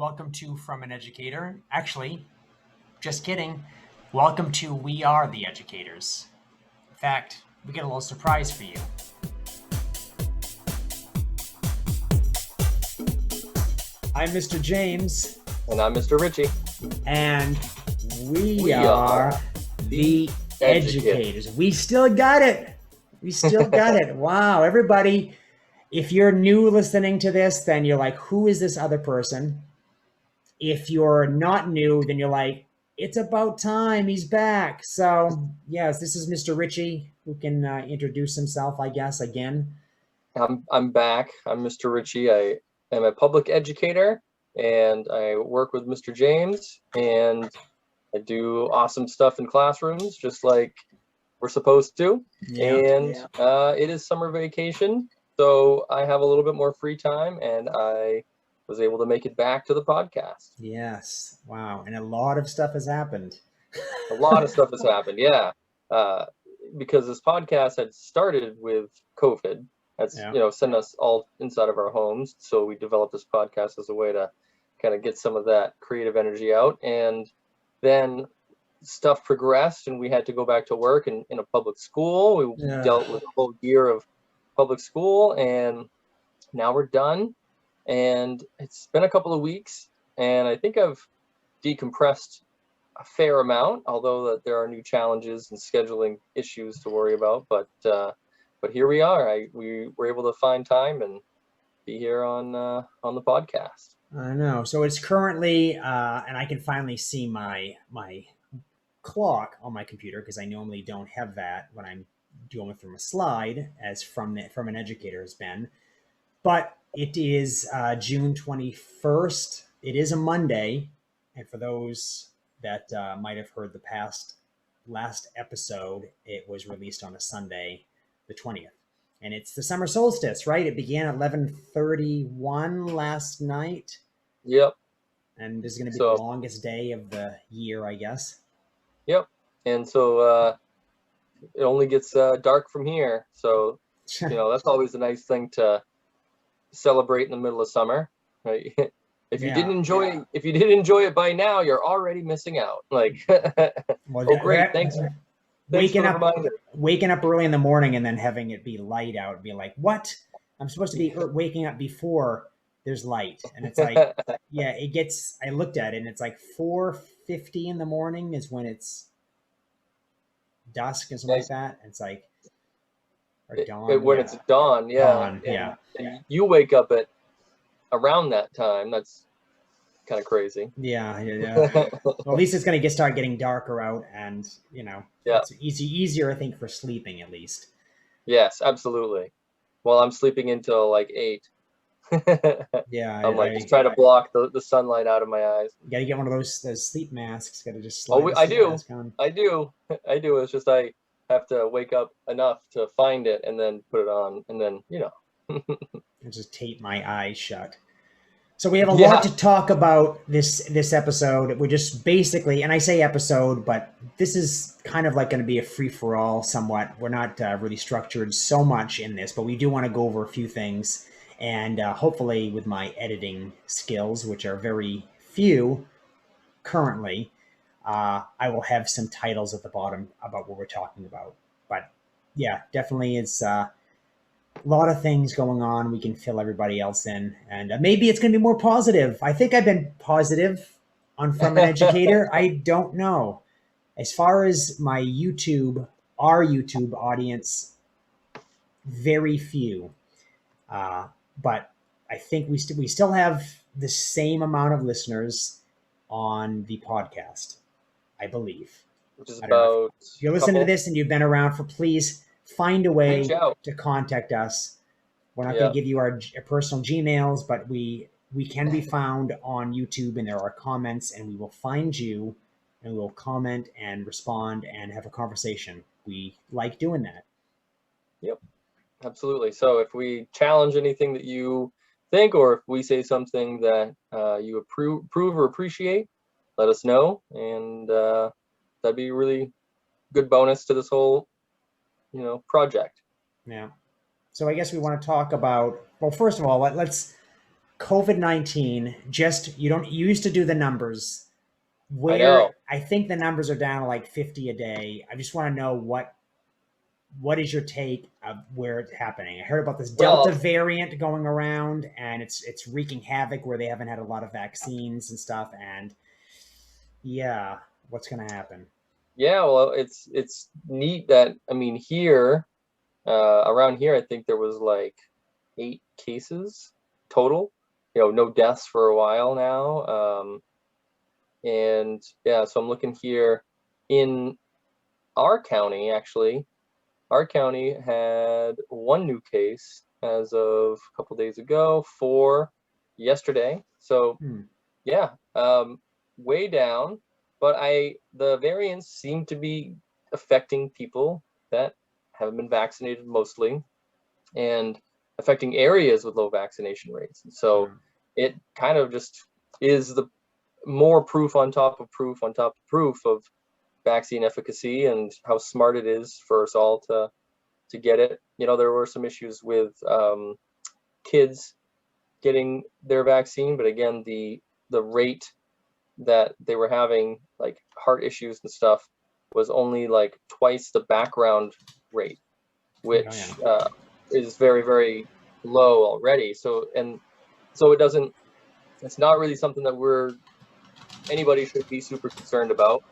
Welcome to From an Educator. Actually, just kidding. Welcome to We Are the Educators. In fact, we get a little surprise for you. I'm Mr. James. And I'm Mr. Ritchie. And we are the educators. We still got it. Wow, everybody. If you're new listening to this, then you're like, who is this other person? If you're not new, then you're like, it's about time, he's back. So, yes, this is Mr. Ritchie, who can introduce himself, I guess, again. I'm back. I'm Mr. Ritchie. I am a public educator, and I work with Mr. James, and I do awesome stuff in classrooms, just like we're supposed to. It is summer vacation, so I have a little bit more free time, and I was able to make it back to the podcast. Yes. Wow. And a lot of stuff has happened. A lot of stuff has happened. Yeah. Because this podcast had started with COVID. That's, sent us all inside of our homes. So we developed this podcast as a way to kind of get some of that creative energy out. And then stuff progressed and we had to go back to work in a public school. We dealt with a whole year of public school, and now we're done. And it's been a couple of weeks, and I think I've decompressed a fair amount, although that there are new challenges and scheduling issues to worry about. But here we are. We were able to find time and be here on the podcast. I know. So it's currently, and I can finally see my clock on my computer, because I normally don't have that when I'm doing it from a slide, as from an educator has been. But it is June 21st. It is a Monday. And for those that might have heard the last episode, it was released on a Sunday, the 20th. And it's the summer solstice, right? It began at 11:31 last night. Yep. And this is going to be the longest day of the year, I guess. Yep. And so it only gets dark from here. So, that's always a nice thing to celebrate in the middle of summer, right? If you didn't enjoy it by now, you're already missing out. Like, great, thanks waking up early in the morning and then having it be light out and be like, what? I'm supposed to be waking up before there's light. And it's like, I looked at it and it's like 4:50 in the morning is when it's dusk and something like that. And it's like, dawn. When it's dawn, Dawn, and you wake up at around that time. That's kind of crazy. Yeah. Well, at least it's going to start getting darker out, and it's easier, I think, for sleeping at least. Yes, absolutely. Well, I'm sleeping until like 8. I'm just trying to block the sunlight out of my eyes. You got to get one of those sleep masks. Got to just slide. I do. It's just I have to wake up enough to find it and then put it on, and then and just tape my eyes shut. So we have a lot to talk about this episode. We're just basically, and I say episode, but this is kind of like going to be a free-for-all somewhat. We're not really structured so much in this, but we do want to go over a few things, and hopefully with my editing skills, which are very few currently, I will have some titles at the bottom about what we're talking about. But yeah, definitely it's a lot of things going on. We can fill everybody else in, and maybe it's going to be more positive. I think I've been positive on From an Educator. I don't know. As far as my our YouTube audience, very few. But I think we still have the same amount of listeners on the podcast, I believe. Which is about. If you're listening to this and you've been around please find a way to contact us. We're not going to give you our personal Gmails, but we can be found on YouTube, and there are comments, and we will find you, and we will comment and respond and have a conversation. We like doing that. Yep, absolutely. So if we challenge anything that you think, or if we say something that you approve or appreciate, let us know, and that'd be a really good bonus to this whole project. Yeah. So I guess we want to talk about, well, first of all, let's COVID-19, just you used to do the numbers. I know. I think the numbers are down to like 50 a day. I just want to know what is your take of where it's happening? I heard about this Delta variant going around, and it's wreaking havoc where they haven't had a lot of vaccines and stuff. And yeah, what's going to happen? Yeah, well, it's neat that, I mean, here, around here, I think there was like 8 cases total. No deaths for a while now. And yeah, so I'm looking here in our county, actually. Our county had 1 new case as of a couple days ago, 4 yesterday. So yeah, way down. But the variants seem to be affecting people that haven't been vaccinated mostly, and affecting areas with low vaccination rates. And so it kind of just is the more proof on top of proof on top of proof of vaccine efficacy and how smart it is for us all to get it. There were some issues with kids getting their vaccine, but again, the rate that they were having, like heart issues and stuff, was only like twice the background rate, which is very, very low already. So it's not really something that anybody should be super concerned about.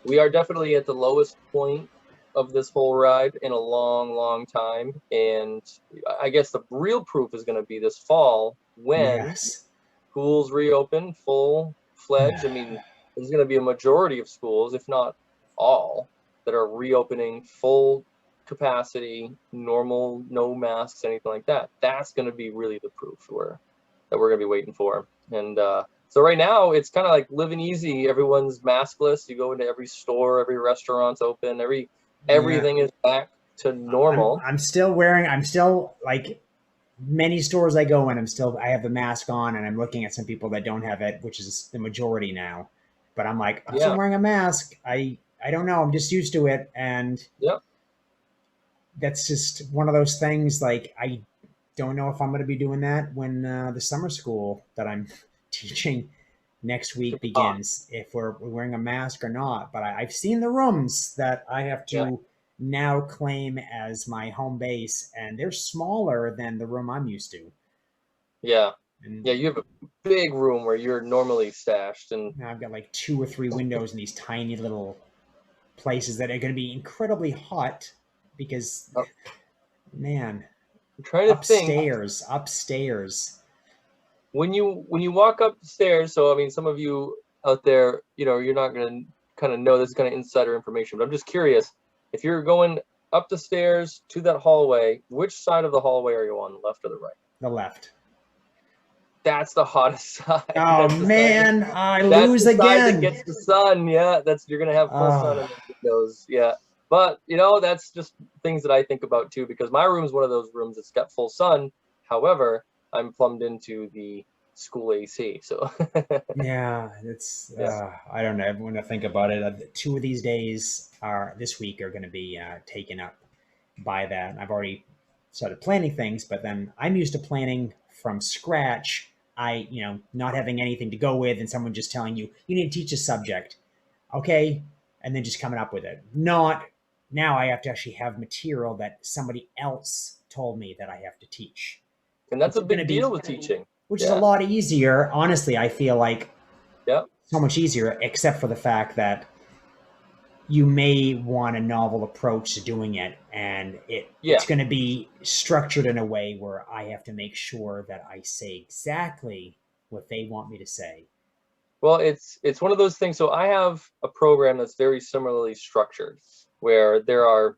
We are definitely at the lowest point of this whole ride in a long, long time. And I guess the real proof is going to be this fall when schools reopen full-fledged. I mean, there's going to be a majority of schools, if not all, that are reopening full capacity, normal, no masks, anything like that. That's going to be really the proof that we're going to be waiting for. And so right now, it's kind of like living easy. Everyone's maskless. You go into every store, every restaurant's open, everything is back to normal. I'm still like many stores I go in, I have the mask on, and I'm looking at some people that don't have it, which is the majority now. But I'm like, I'm still wearing a mask. I don't know. I'm just used to it. And that's just one of those things. Like, I don't know if I'm going to be doing that when the summer school that I'm teaching next week begins, if we're wearing a mask or not. But I've seen the rooms that I have to now claim as my home base, and they're smaller than the room I'm used to. Yeah. And you have a big room where you're normally stashed, and I've got like 2 or 3 windows in these tiny little places that are going to be incredibly hot because, man, I'm trying to upstairs. When you walk up the stairs, so I mean, some of you out there, you're not going to kind of know this kind of insider information, but I'm just curious, if you're going up the stairs to that hallway, which side of the hallway are you on, the left or the right? The left. That's the hottest side. Oh man, I lose again. That gets the sun. Yeah, you're gonna have full sun in the windows. Yeah, but that's just things that I think about too, because my room is one of those rooms that's got full sun. However, I'm plumbed into the school AC, so yeah, it's I don't know. When I think about it, 2 of these days this week are going to be taken up by that. And I've already started planning things, but then I'm used to planning from scratch. Not having anything to go with, and someone just telling you need to teach a subject, okay, and then just coming up with it. Not now. I have to actually have material that somebody else told me that I have to teach. And that's a big deal with teaching. Which is a lot easier. Honestly, I feel like so much easier, except for the fact that you may want a novel approach to doing it, and it's going to be structured in a way where I have to make sure that I say exactly what they want me to say. Well, it's one of those things. So I have a program that's very similarly structured, where there are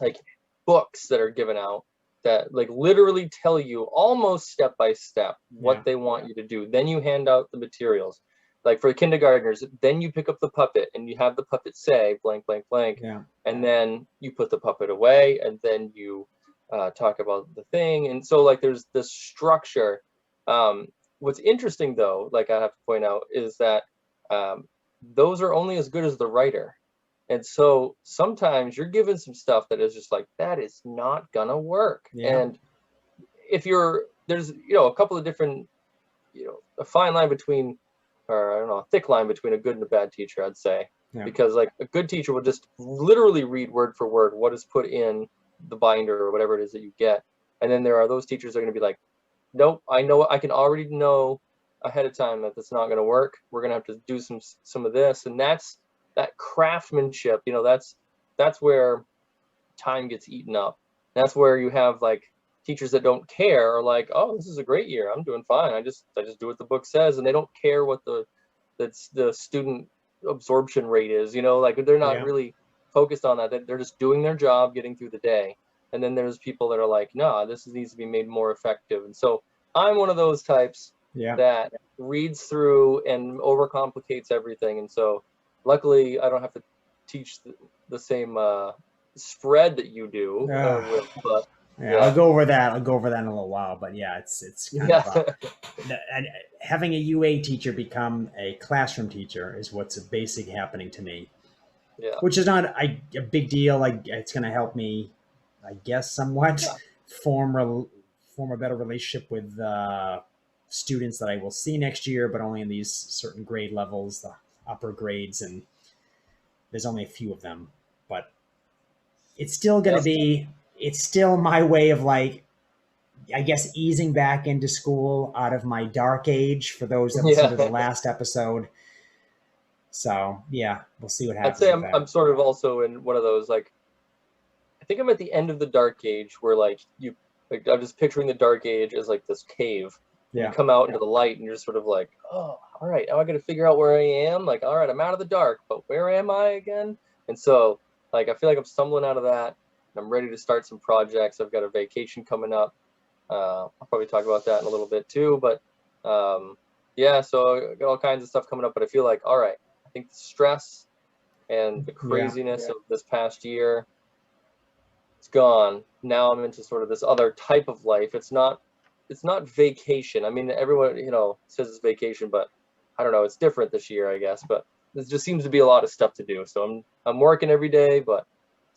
like books that are given out that like literally tell you almost step by step what they want you to do. Then you hand out the materials. Like for kindergartners, then you pick up the puppet and you have the puppet say blank, blank, blank. And then you put the puppet away, and then you talk about the thing. And so like there's this structure. What's interesting though, like I have to point out, is that those are only as good as the writer. And so sometimes you're given some stuff that is just like, that is not gonna work. And if there's a couple of different a fine line between, or I don't know, a thick line between a good and a bad teacher, I'd say. Yeah. Because like a good teacher will just literally read word for word what is put in the binder or whatever it is that you get. And then there are those teachers that are going to be like, nope, I can already know ahead of time that that's not going to work. We're going to have to do some of this. And that's that craftsmanship, that's where time gets eaten up. That's where you have like teachers that don't care, or like, oh, this is a great year, I'm doing fine, I just do what the book says, and they don't care what the student absorption rate is, like they're not really focused on that. They're just doing their job, getting through the day. And then there's people that are like, no, this needs to be made more effective. And so I'm one of those types that reads through and overcomplicates everything. And so luckily I don't have to teach the same spread that you do. But I'll go over that in a little while. But it's kind of having a UA teacher become a classroom teacher is what's basic happening to me. Yeah, which is not a big deal. Like it's going to help me, I guess, somewhat form a better relationship with students that I will see next year, but only in these certain grade levels, the upper grades, and there's only a few of them. But it's still going to be, it's still my way of like, I guess, easing back into school out of my dark age for those that listened to the last episode. So we'll see what happens. I'd say I'm sort of also in one of those, like, I think I'm at the end of the dark age where like I'm just picturing the dark age as like this cave. You come out into the light and you're sort of like, oh, all right, now I got to figure out where I am. Like, all right, I'm out of the dark, but where am I again? And so like I feel like I'm stumbling out of that. I'm ready to start some projects. I've got a vacation coming up. I'll probably talk about that in a little bit too. But so I got all kinds of stuff coming up. But I feel like, all right, I think the stress and the craziness of this past year, it's gone. Now I'm into sort of this other type of life. It's not vacation. I mean, everyone, says it's vacation, but I don't know. It's different this year, I guess. But there just seems to be a lot of stuff to do. So I'm working every day, but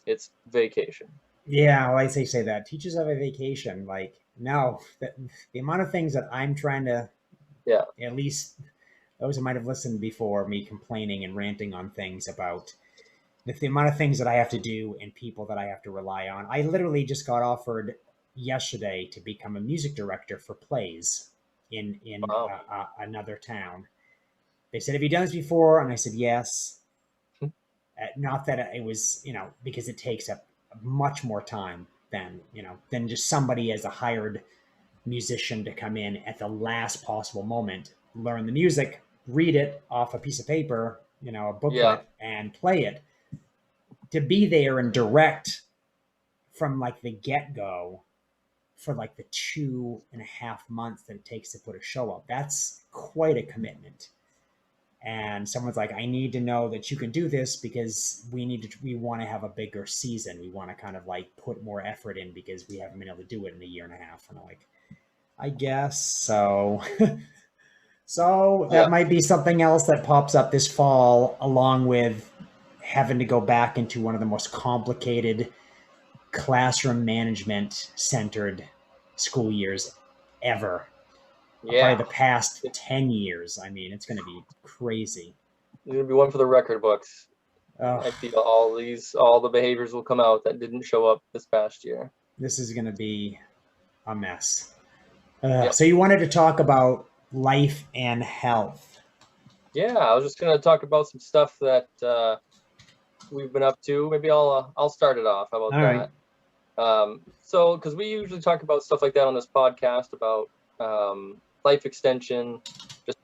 it's vacation. Yeah, well, I say that. Teachers have a vacation. Like, no, the amount of things that I'm trying to, at least those who might have listened before me complaining and ranting on things about the amount of things that I have to do and people that I have to rely on. I literally just got offered yesterday to become a music director for plays in another town. They said, have you done this before? And I said, yes. Not that it was, because it takes up much more time than just somebody as a hired musician to come in at the last possible moment, learn the music, read it off a piece of paper, a booklet, and play it. To be there and direct from like the get-go for like the 2.5 months that it takes to put a show up, that's quite a commitment. And someone's like, I need to know that you can do this because we want to have a bigger season. We want to kind of like put more effort in because we haven't been able to do it in 1.5 years. And I'm like, I guess so. So that might be something else that pops up this fall, along with having to go back into one of the most complicated classroom management centered school years ever. Probably the past 10 years. I mean, it's going to be crazy. It's going to be one for the record books. I feel all the behaviors will come out that didn't show up this past year. This is going to be a mess. So you wanted to talk about life and health. Yeah, I was just going to talk about some stuff that we've been up to. Maybe I'll start it off. How about that? Right. So, because we usually talk about stuff like that on this podcast about life extension, just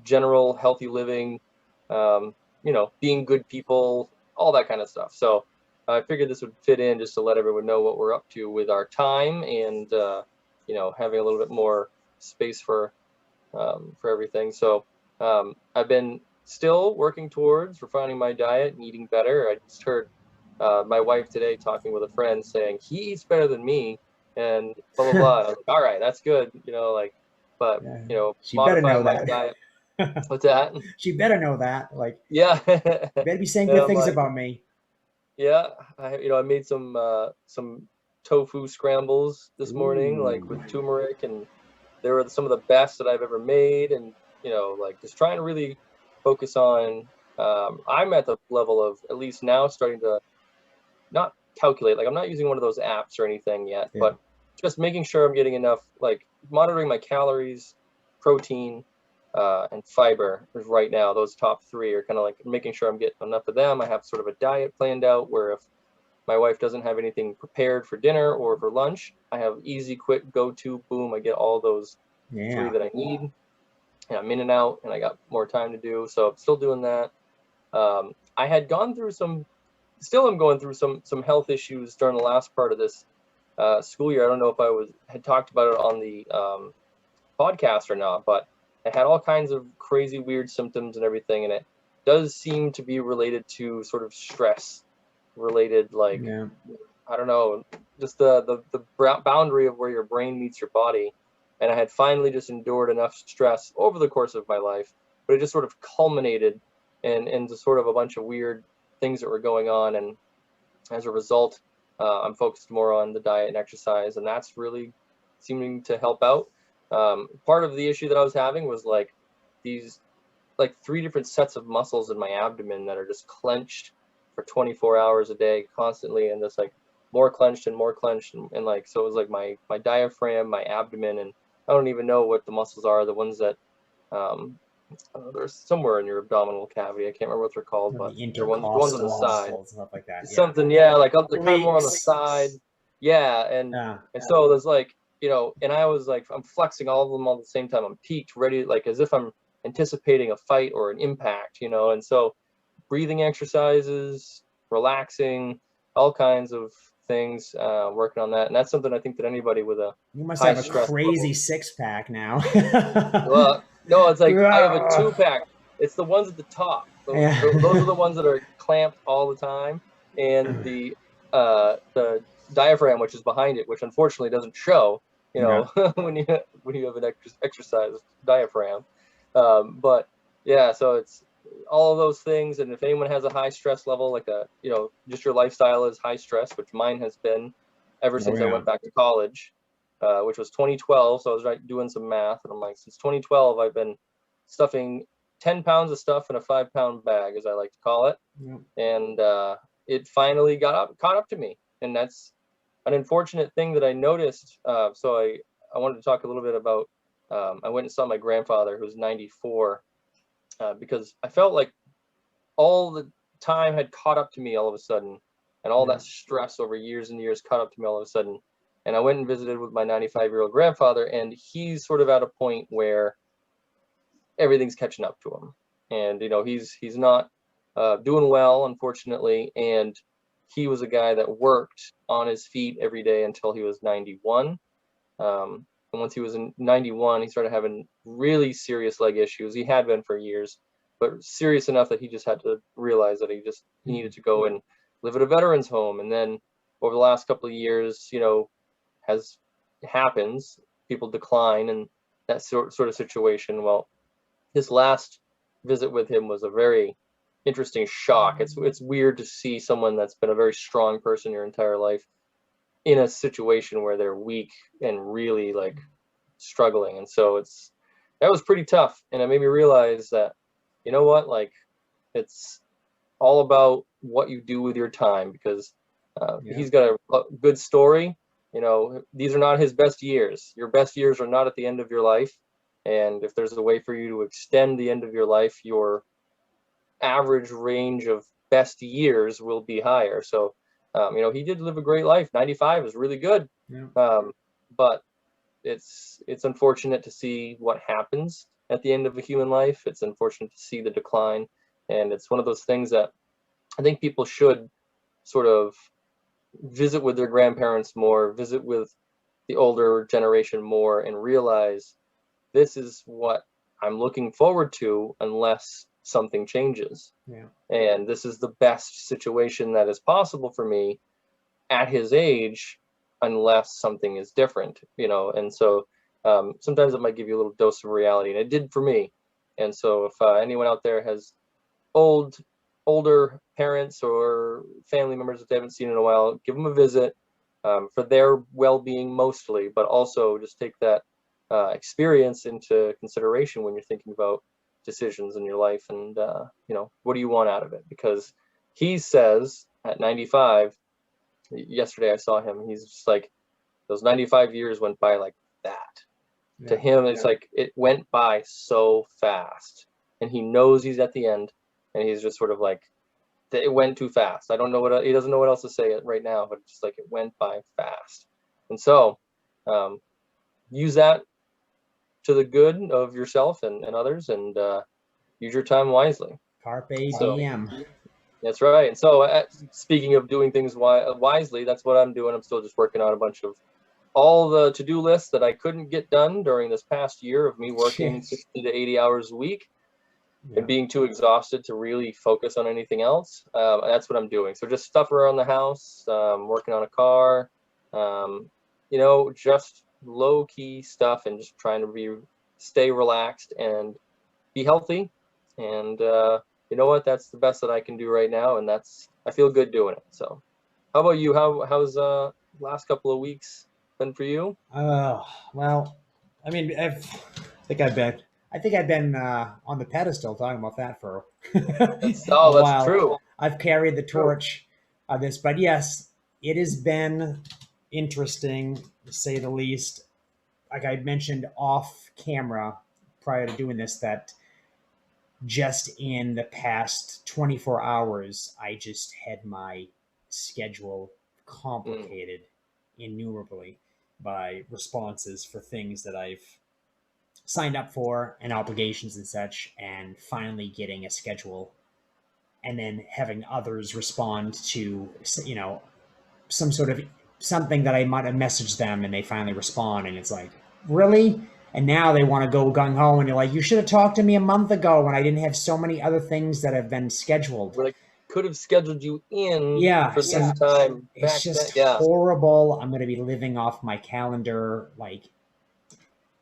general healthy living, being good people, all that kind of stuff. So I figured this would fit in just to let everyone know what we're up to with our time and, having a little bit more space for everything. So I've been still working towards refining my diet and eating better. I just heard my wife today talking with a friend saying he eats better than me and blah, blah, blah. I was like, all right, that's good. She better know that. Diet. What's that? She better know that. Like, you better be saying good things about me. Yeah. I made some tofu scrambles this morning, like with turmeric, and they were some of the best that I've ever made. And like just trying to really focus on, I'm at the level of at least now starting to not calculate, like I'm not using one of those apps or anything yet, Yeah. but just making sure I'm getting enough, like monitoring my calories, protein, and fiber right now. Those top three are kind of like making sure I'm getting enough of them. I have sort of a diet planned out where if my wife doesn't have anything prepared for dinner or for lunch, I have easy, quick go-to, boom, I get all those three Yeah. that I need. And I'm in and out and I got more time to do. So I'm still doing that. I had gone through still am going through some health issues during the last part of this school year. I don't know if I had talked about it on the podcast or not, but I had all kinds of crazy, weird symptoms and everything, and it does seem to be related to sort of stress related, like, Yeah. I don't know, just the boundary of where your brain meets your body. And I had finally just endured enough stress over the course of my life, but it just sort of culminated into sort of a bunch of weird things that were going on. And as a result, I'm focused more on the diet and exercise, and that's really seeming to help out. Part of the issue that I was having was like these like three different sets of muscles in my abdomen that are just clenched for 24 hours a day constantly, and just like more clenched and more clenched, and like, so it was like my diaphragm, my abdomen, and I don't even know what the muscles are, the ones that there's somewhere in your abdominal cavity. I can't remember what they're called, The but they're the ones on the intercostal side. muscles, stuff like that. Yeah. Something, yeah, like they're kind of more on the Obliques. side. Yeah, and Yeah. so there's like, and I was like, I'm flexing all of them all at the same time. I'm peaked, ready, like as if I'm anticipating a fight or an impact, and so breathing exercises, relaxing, all kinds of things, working on that. And that's something I think that anybody with a You must high have a stress crazy level, six-pack now. well, no, it's like I have a Yeah. 2-pack. It's the ones at the top. Those are Yeah. the ones that are clamped all the time, and the diaphragm, which is behind it, which unfortunately doesn't show. When you have an exercise diaphragm, but yeah, so it's all of those things. And if anyone has a high stress level, like just your lifestyle is high stress, which mine has been ever Oh since I yeah. went back to college, which was 2012. So I was doing some math, and I'm like, since 2012, I've been stuffing 10 pounds of stuff in a 5-pound bag, as I like to call it. Yep. And it finally caught up to me. And that's an unfortunate thing that I noticed. So I wanted to talk a little bit about, I went and saw my grandfather, who's 94, because I felt like all the time had caught up to me all of a sudden, and all that stress over years and years caught up to me all of a sudden. And I went and visited with my 95-year-old grandfather, and he's sort of at a point where everything's catching up to him. And he's not doing well, unfortunately. And he was a guy that worked on his feet every day until he was 91. And once he was in 91, he started having really serious leg issues. He had been for years, but serious enough that he just had to realize that he needed to go and live at a veteran's home. And then over the last couple of years, as happens, people decline and that sort of situation. Well, his last visit with him was a very interesting shock. It's weird to see someone that's been a very strong person your entire life in a situation where they're weak and really like struggling. And so that was pretty tough. And it made me realize that, you know what, like it's all about what you do with your time, because he's got a good story. These are not his best years. Your best years are not at the end of your life. And if there's a way for you to extend the end of your life, your average range of best years will be higher. So, he did live a great life. 95 is really good. Yeah. But it's unfortunate to see what happens at the end of a human life. It's unfortunate to see the decline. And it's one of those things that I think people should sort of visit with their grandparents more, visit with the older generation more, and realize this is what I'm looking forward to unless something changes. Yeah. And this is the best situation that is possible for me at his age, unless something is different, And so sometimes it might give you a little dose of reality, and it did for me. And so if anyone out there has older parents or family members that they haven't seen in a while, give them a visit, for their well-being mostly, but also just take that experience into consideration when you're thinking about decisions in your life, and what do you want out of it? Because he says at 95, yesterday I saw him, he's just like, those 95 years went by like that. Yeah. To him, it's like it went by so fast, and he knows he's at the end, and he's just sort of like, it went too fast. I don't know he doesn't know what else to say it right now, but it's just like it went by fast. And so use that to the good of yourself and others, and use your time wisely. Carpe diem. That's right. And so speaking of doing things wisely, that's what I'm doing. I'm still just working on a bunch of all the to-do lists that I couldn't get done during this past year of me working 60 to 80 hours a week and being too exhausted to really focus on anything else. That's what I'm doing. So just stuff around the house, working on a car, just low-key stuff, and just trying to stay relaxed and be healthy. And you know what? That's the best that I can do right now, and I feel good doing it. So how about you? How's last couple of weeks been for you? Well, I mean, I think I've been on the pedestal talking about that for a while. That's true. I've carried the torch of this, but yes, it has been interesting, to say the least. Like I mentioned off camera prior to doing this, that just in the past 24 hours, I just had my schedule complicated innumerably by responses for things that I've signed up for and obligations and such, and finally getting a schedule, and then having others respond to, some sort of something that I might have messaged them, and they finally respond, and it's like, really? And now they want to go gung-ho, and you're like, you should have talked to me a month ago when I didn't have so many other things that have been scheduled. We're like, could have scheduled you in for some time. It's just horrible. I'm going to be living off my calendar like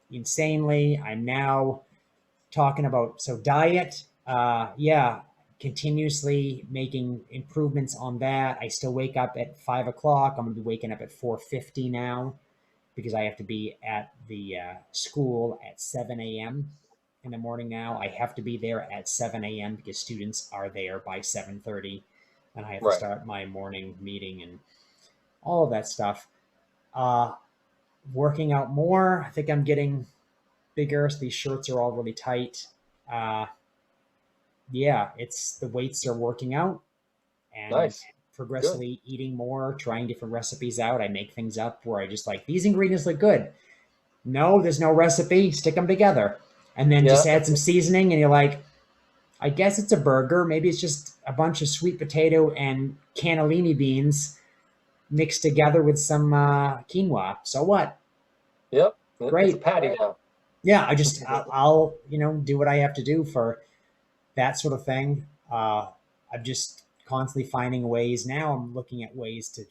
insanely. I'm now talking about, diet. Continuously making improvements on that. I still wake up at 5 o'clock. I'm going to be waking up at 4:50 now, because I have to be at the school at 7 a.m. in the morning now. I have to be there at 7 a.m. because students are there by 7:30, and I have to start my morning meeting and all of that stuff. Working out more. I think I'm getting bigger, so these shirts are all really tight. It's the weights are working out, and progressively eating more, trying different recipes out. I make things up where I just like, these ingredients look good. No, there's no recipe. Stick them together. And then just add some seasoning, and you're like, I guess it's a burger. Maybe it's just a bunch of sweet potato and cannellini beans mixed together with some quinoa. So what? Yep. Great. It's a patty now. Yeah, I'll do what I have to do for that sort of thing. I'm just constantly finding ways. Now I'm looking at ways to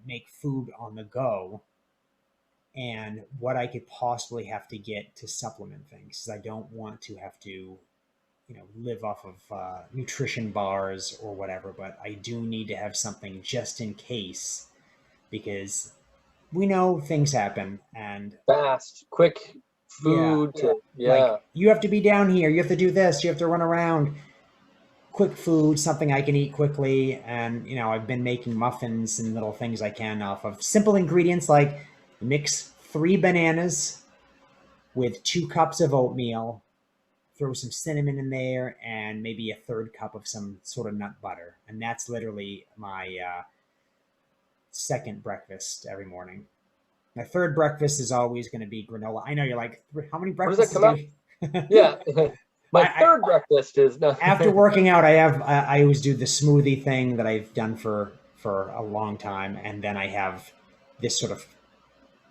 make food on the go, and what I could possibly have to get to supplement things, because I don't want to have to, live off of nutrition bars or whatever, but I do need to have something just in case, because we know things happen, and fast, quick food. Like, you have to be down here. You have to do this. You have to run around. Quick food, something I can eat quickly. And, I've been making muffins and little things I can off of simple ingredients, like mix 3 bananas with 2 cups of oatmeal, throw some cinnamon in there, and maybe a 1/3 cup of some sort of nut butter. And that's literally my second breakfast every morning. My third breakfast is always going to be granola. I know you're like, how many breakfasts do you? Yeah. My third breakfast is after working out. I always do the smoothie thing that I've done for a long time, and then I have this sort of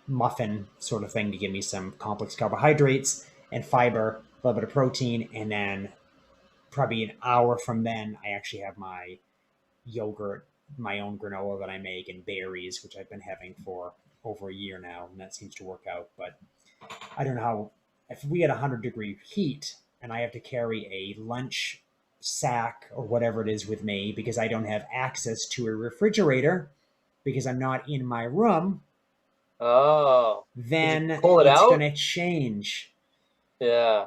muffin sort of thing to give me some complex carbohydrates and fiber, a little bit of protein, and then probably an hour from then I actually have my yogurt, my own granola that I make, and berries, which I've been having for over a year now, and that seems to work out. But I don't know how, if we had 100-degree heat and I have to carry a lunch sack or whatever it is with me, because I don't have access to a refrigerator because I'm not in my room, Oh, did you then pull it it's going out? to change. Yeah,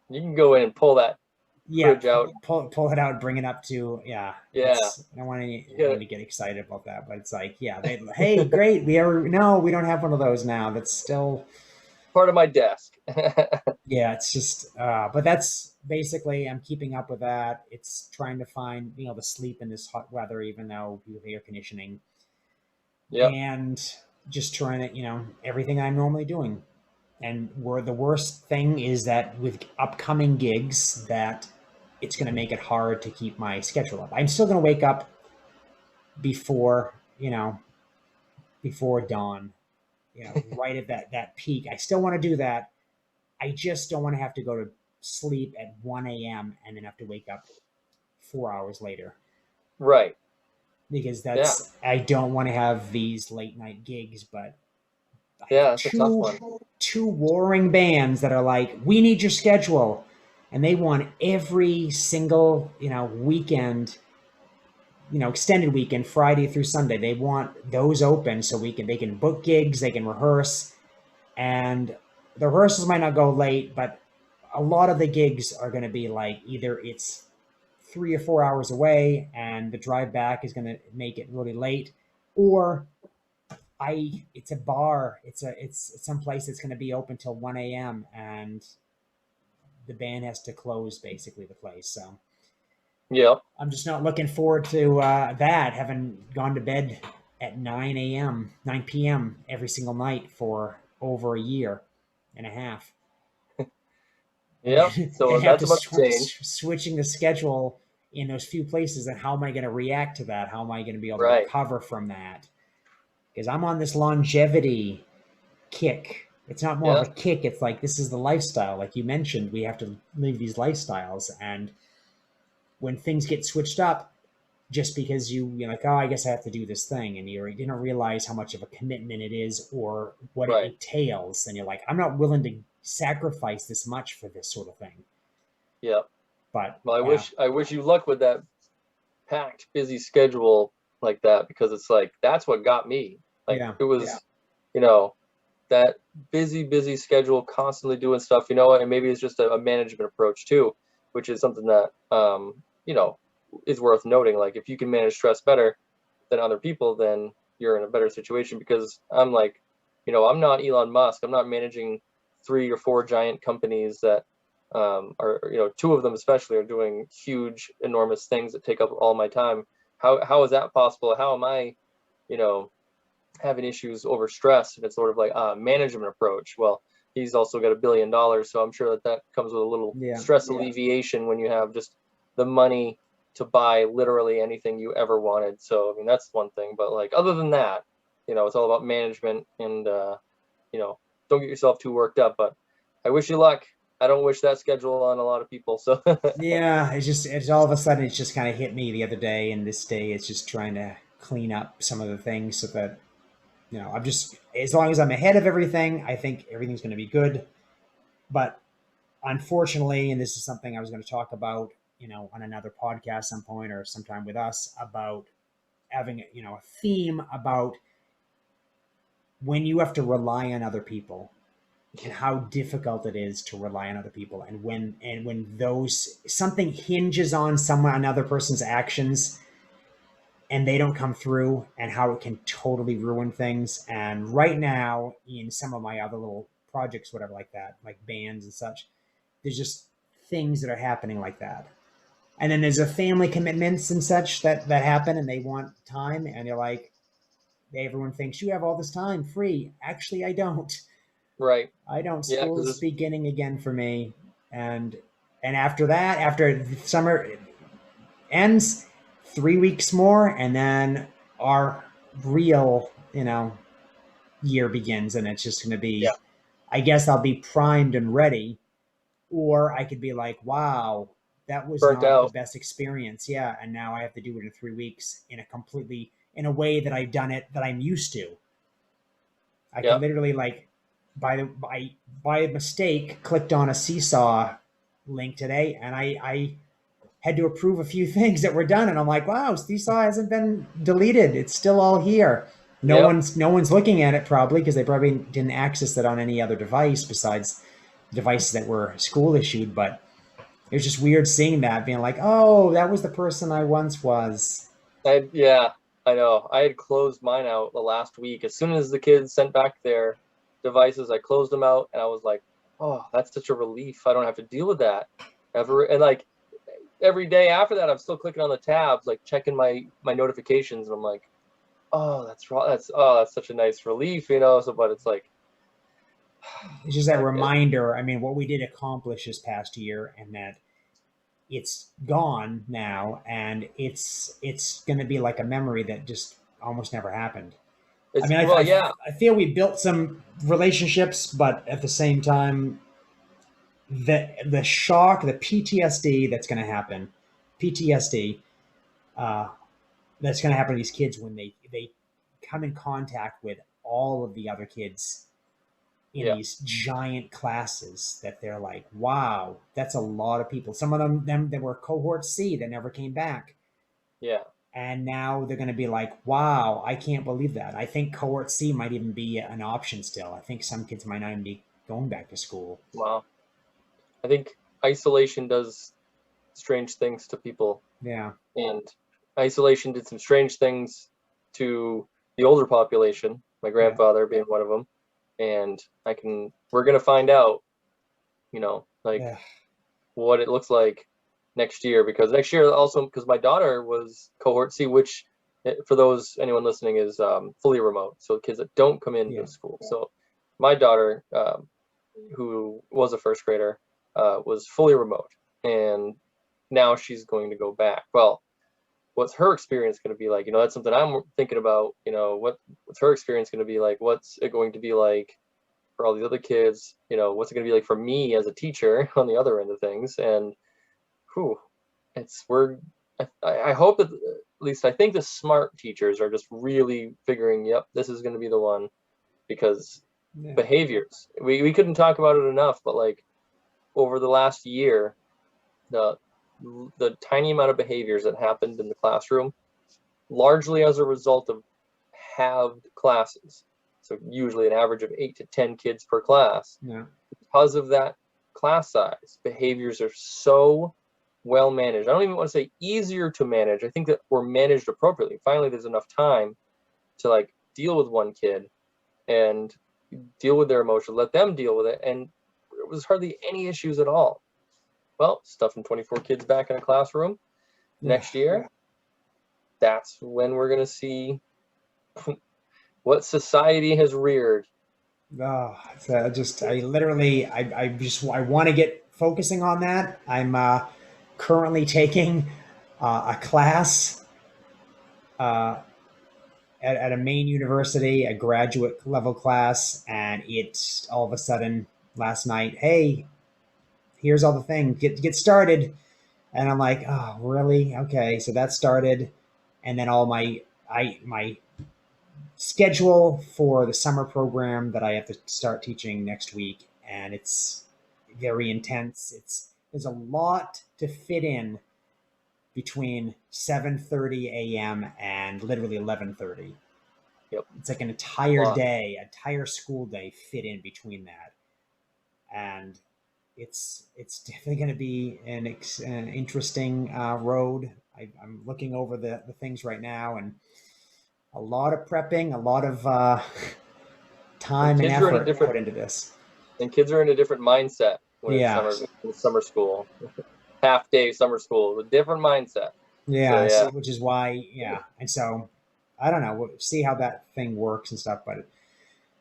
you can go in and pull that Yeah, fridge out. pull it out, bring it up to, yeah. Yeah, I don't want you anyone got to get excited about that, but it's like, yeah, hey, great, no, we don't have one of those now. That's still, part of my desk. yeah, it's just, but that's basically, I'm keeping up with that. It's trying to find, the sleep in this hot weather, even though we have air conditioning, Yep. and just trying to, everything I'm normally doing. And where the worst thing is that with upcoming gigs, that it's going to make it hard to keep my schedule up. I'm still going to wake up before, before dawn, right at that peak. I still want to do that. I just don't want to have to go to sleep at 1 a.m. and then have to wake up 4 hours later, Right. because Yeah. I don't want to have these late night gigs, but I have Yeah, that's a tough one. two warring bands that are like, we need your schedule, and they want every single weekend, extended weekend, Friday through Sunday. They want those open so they can book gigs, they can rehearse, and the rehearsals might not go late, but a lot of the gigs are going to be like, either it's 3 or 4 hours away and the drive back is going to make it really late, or it's a bar, it's some place that's going to be open till 1 a.m. and the band has to close basically the place. So Yep. I'm just not looking forward to that, having gone to bed at 9 p.m. every single night for over a year and a half. And Yep. and So have that's to about to change. switching the schedule in those few places. And how am I going to react to that? How am I going to be able to Right. recover from that? Because I'm on this longevity kick. It's not more Yeah. of a kick. It's like, this is the lifestyle. Like you mentioned, we have to live these lifestyles. And when things get switched up, just because you're like, oh, I guess I have to do this thing, and you don't realize how much of a commitment it is or what it Right. entails, and you're like, I'm not willing to sacrifice this much for this sort of thing. Yep. But Well, yeah, I wish you luck with that packed, busy schedule like that, because it's like that's what got me. Like yeah, it was, you know, that busy schedule, constantly doing stuff, and maybe it's just a management approach too, which is something that is worth noting. Like if you can manage stress better than other people, then you're in a better situation. Because I'm like, I'm not Elon Musk. I'm not managing 3 or 4 giant companies that are, two of them especially are doing huge, enormous things that take up all my time. How is that possible? How am I, you know, having issues over stress? And it's sort of like a management approach. Well, he's also got $1 billion, so I'm sure that comes with a little yeah, stress alleviation when you have just the money to buy literally anything you ever wanted. So I mean, that's one thing. But like other than that, it's all about management, and don't get yourself too worked up. But I wish you luck. I don't wish that schedule on a lot of people. So yeah. It's all of a sudden, it's just kind of hit me the other day, and this day it's just trying to clean up some of the things so that I'm just, as long as I'm ahead of everything, I think everything's going to be good. But unfortunately, and this is something I was going to talk about, on another podcast some point or sometime with us, about having a theme about when you have to rely on other people and how difficult it is to rely on other people, and when those something hinges on another person's actions and they don't come through, and how it can totally ruin things. And right now, in some of my other little projects, whatever, like that, like bands and such, there's just things that are happening like that. And then there's a family commitments and such that happen, and they want time, and you're like, everyone thinks you have all this time free. Actually, I don't. right, I don't. yeah, because School's it's beginning again for me, and after that, after summer ends, 3 weeks more, and then our real, year begins, and it's just going to be. yeah, I guess I'll be primed and ready, or I could be like, wow, that was burnt not the out. best experience. Yeah, and now I have to do it in 3 weeks in a way that I've done it, that I'm used to. I could Yeah, literally, like, by mistake, clicked on a Seesaw link today, and I had to approve a few things that were done, and I'm like, wow, Seesaw hasn't been deleted. It's still all here. No one's looking at it probably because they probably didn't access it on any other device besides devices that were school issued. But it was just weird seeing that, being like, oh, that was the person I once was. Yeah, I know. I had closed mine out the last week. As soon as the kids sent back their devices, I closed them out, and I was like, "Oh, that's such a relief. I don't have to deal with that ever." And like every day after that, I'm still clicking on the tabs, like checking my notifications, and I'm like, "Oh, that's right. That's such a nice relief, you know." So, but it's like, It's just that reminder. I mean, what we did accomplish this past year, and that it's gone now, and it's going to be like a memory that just almost never happened. I it's mean, well, yeah, I feel we built some relationships, but at the same time, the shock, the PTSD that's going to happen, PTSD, uh, that's going to happen to these kids when they come in contact with all of the other kids in yeah, these giant classes, that they're like, wow, that's a lot of people. Some of them that were cohort C that never came back. yeah. And now they're going to be like, wow, I can't believe that. I think cohort C might even be an option still. I think some kids might not even be going back to school. Wow. I think isolation does strange things to people, Yeah. and isolation did some strange things to the older population, my Yeah. grandfather being one of them. And we're going to find out, like Yeah. what it looks like next year, because next year also, because my daughter was cohort C, which for anyone listening is fully remote. So kids that don't come into Yeah. school. So my daughter, who was a first grader, was fully remote, and now she's going to go back. Well, what's her experience going to be like? That's something I'm thinking about. What's her experience going to be like? What's it going to be like for all the other kids? What's it going to be like for me as a teacher on the other end of things? And whew, I hope that, at least I think the smart teachers are just really figuring, yep, this is going to be the one, because Yeah. behaviors, we couldn't talk about it enough, but like over the last year, the tiny amount of behaviors that happened in the classroom, largely as a result of halved classes. So usually an average of 8 to 10 kids per class. Yeah. Because of that class size, behaviors are so well managed. I don't even want to say easier to manage. I think that we're managed appropriately. Finally, there's enough time to like deal with one kid and deal with their emotions, let them deal with it. And there was hardly any issues at all. Well, stuffing 24 kids back in a classroom next year, that's when we're going to see what society has reared. Oh, I want to get focusing on that. I'm currently taking a class uh, at a main university, a graduate level class, and it's all of a sudden last night, hey, here's all the things, get started. And I'm like, oh, really? Okay. So that started. And then all my schedule for the summer program that I have to start teaching next week. And it's very intense. There's a lot to fit in between 7:30 a.m. and literally 11:30. Yep. It's like an entire day, entire school day fit in between that. And it's definitely going to be an interesting road. I'm looking over the things right now, and a lot of prepping, a lot of time and effort put into this. And kids are in a different mindset when it's Yeah. summer school, half day summer school, a different mindset. Yeah, So, which is why, yeah. And so I don't know, we'll see how that thing works and stuff, but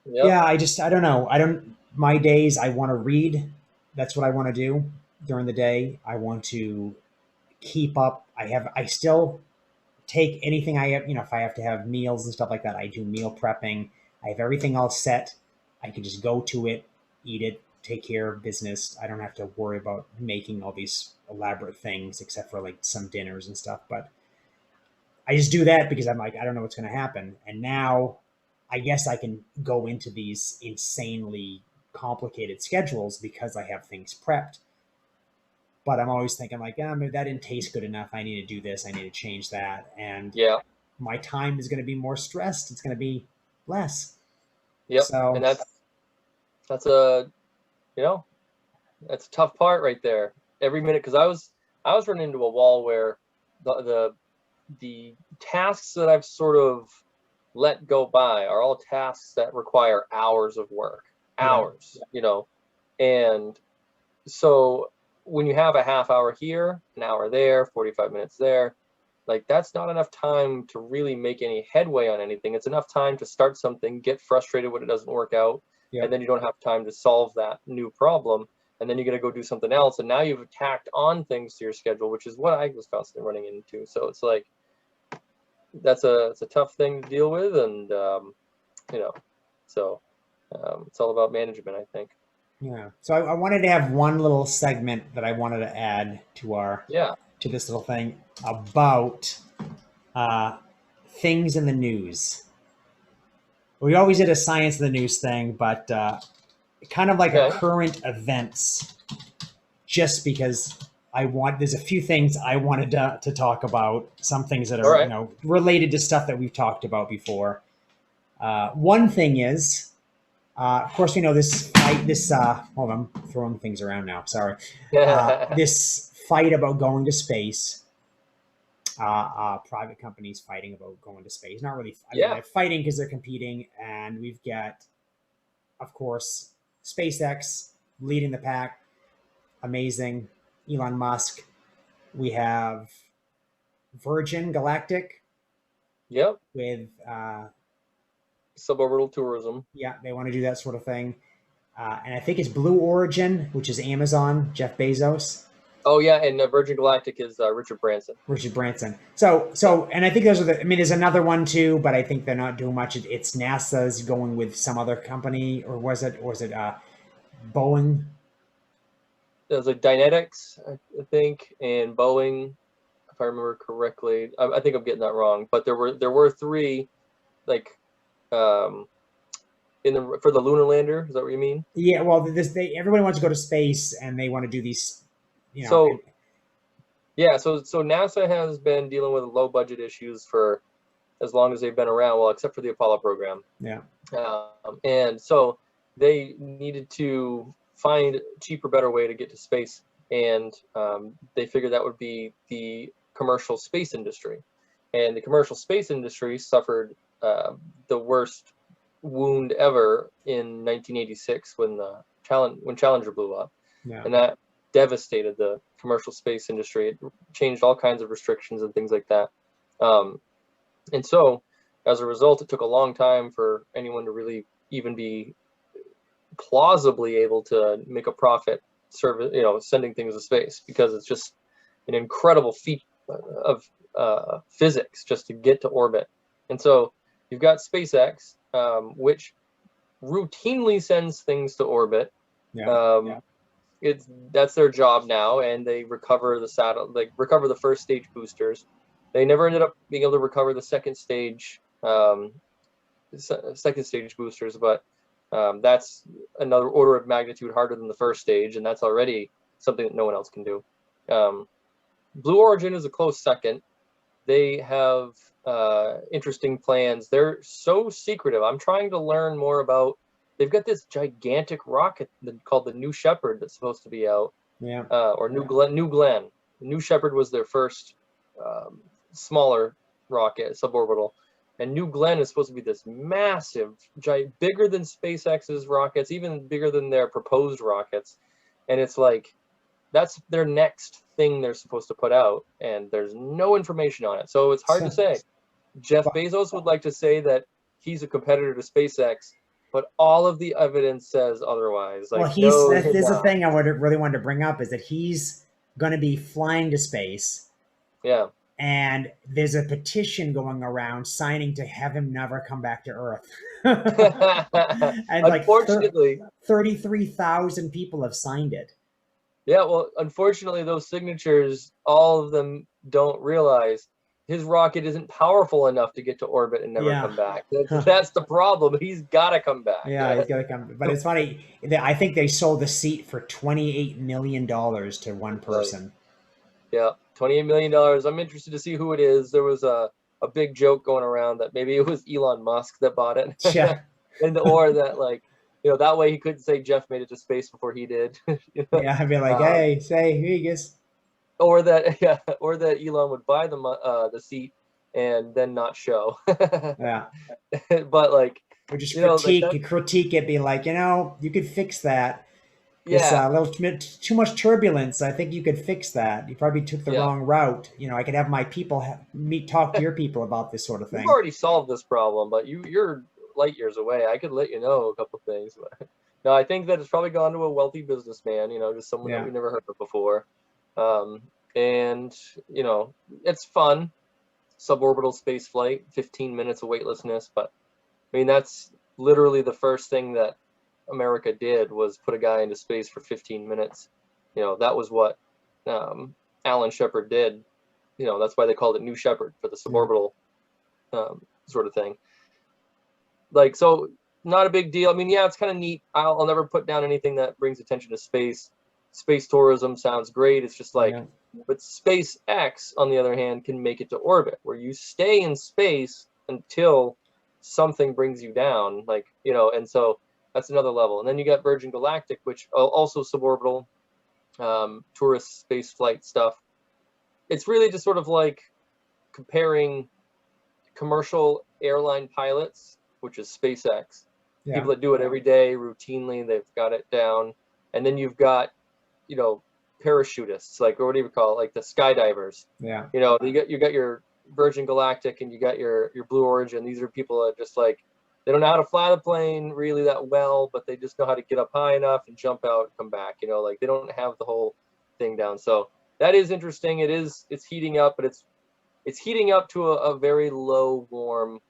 yep. yeah, I don't know. My days, I want to read. That's what I want to do during the day. I want to keep up. I still take anything I have, if I have to have meals and stuff like that, I do meal prepping. I have everything all set. I can just go to it, eat it, take care of business. I don't have to worry about making all these elaborate things except for like some dinners and stuff. But I just do that because I'm like, I don't know what's going to happen. And now I guess I can go into these insanely complicated schedules because I have things prepped. But I'm always thinking like, maybe that didn't taste good enough. I need to do this. I need to change that. And yeah, my time is going to be more stressed. It's going to be less. Yep. So, and that's a, that's a tough part right there. Every minute, because I was running into a wall where the tasks that I've sort of let go by are all tasks that require hours of work, and so when you have a half hour here, an hour there, 45 minutes there, like that's not enough time to really make any headway on anything. It's enough time to start something, get frustrated when it doesn't work out, and then you don't have time to solve that new problem, and then you're going to go do something else, and now you've tacked on things to your schedule, which is what I was constantly running into. So it's like it's a tough thing to deal with, and so it's all about management, I think. Yeah. So I wanted to have one little segment that I wanted to add to our to this little thing about things in the news. We always did a science of the news thing, but kind of like a current events, just because there's a few things I wanted to talk about, some things that are related to stuff that we've talked about before. One thing is, of course, we know this fight, hold on, I'm throwing things around now. Sorry. This fight about going to space, private companies fighting about going to space. Not really. I mean, they're fighting because they're competing. And we've got, of course, SpaceX leading the pack. Amazing. Elon Musk. We have Virgin Galactic. Yep. With suborbital tourism. Yeah, they want to do that sort of thing. And I think it's Blue Origin, which is Amazon, Jeff Bezos. Oh yeah, and Virgin Galactic is Richard Branson. Richard Branson. So, and I think those are there's another one too, but I think they're not doing much. It's NASA's going with some other company, or was it Boeing? It was like Dynetics, I think, and Boeing, if I remember correctly. I think I'm getting that wrong, but there were three, like, for the lunar lander. Is that what you mean? Yeah. Well, everybody wants to go to space, and they want to do these. So NASA has been dealing with low budget issues for as long as they've been around. Well, except for the Apollo program. Yeah. And so they needed to find a cheaper, better way to get to space, and they figured that would be the commercial space industry. And the commercial space industry suffered the worst wound ever in 1986 when Challenger blew up, and that devastated the commercial space industry. It changed all kinds of restrictions and things like that. And so as a result, it took a long time for anyone to really even be plausibly able to make a profit sending things to space, because it's just an incredible feat of physics just to get to orbit. And so you've got SpaceX, which routinely sends things to orbit. That's their job now, and they recover the first stage boosters. They never ended up being able to recover the second stage boosters, but that's another order of magnitude harder than the first stage, and that's already something that no one else can do. Blue Origin is a close second. They have interesting plans. They're so secretive. I'm trying to learn more about. They've got this gigantic rocket called the New Shepard that's supposed to be out. New Glenn. The New Shepard was their first smaller rocket, suborbital. And New Glenn is supposed to be this massive, bigger than SpaceX's rockets, even bigger than their proposed rockets. And it's like, that's their next thing they're supposed to put out, and there's no information on it. So it's hard to say. Jeff Bezos would like to say that he's a competitor to SpaceX, but all of the evidence says otherwise. Like, well, there's a thing I really wanted to bring up, is that he's going to be flying to space. Yeah. And there's a petition going around signing to have him never come back to Earth. And unfortunately, 33,000 people have signed it. Yeah, well, unfortunately, those signatures, all of them don't realize his rocket isn't powerful enough to get to orbit and never come back. That's the problem. He's got to come back. Yeah, he's got to come. But it's funny. I think they sold the seat for $28 million to one person. Right. Yeah, $28 million. I'm interested to see who it is. There was a a big joke going around that maybe it was Elon Musk that bought it. Yeah. or that, like, that way he couldn't say Jeff made it to space before he did. Yeah, I'd be like, hey, say, here you go. Or that Elon would buy the seat and then not show. Yeah. But like, Or just like critique it, be like, you could fix that. This yeah, little too much turbulence. I think you could fix that. You probably took the yeah. wrong route. I could have my people talk to your people about this sort of You've thing. already solved this problem, but you're light years away. I could let you know a couple things. But no, I think that it's probably gone to a wealthy businessman, just someone that we never heard of before. And it's fun. Suborbital space flight, 15 minutes of weightlessness. But I mean, that's literally the first thing that America did, was put a guy into space for 15 minutes. That was what Alan Shepard did. That's why they called it New Shepard, for the suborbital sort of thing. Like, so not a big deal. I mean, yeah, it's kind of neat. I'll never put down anything that brings attention to space. Space tourism sounds great. It's just like, but SpaceX, on the other hand, can make it to orbit, where you stay in space until something brings you down, like, and so that's another level. And then you got Virgin Galactic, which also suborbital tourist space flight stuff. It's really just sort of like comparing commercial airline pilots, which is SpaceX, people that do it every day routinely, they've got it down. And then you've got, parachutists, like, or what do you call it, like the skydivers. You got your Virgin Galactic, and you got your Blue Origin. These are people that just, like, they don't know how to fly the plane really that well, but they just know how to get up high enough and jump out and come back. Like, they don't have the whole thing down. So that is interesting. It's heating up, but it's heating up to a very low warm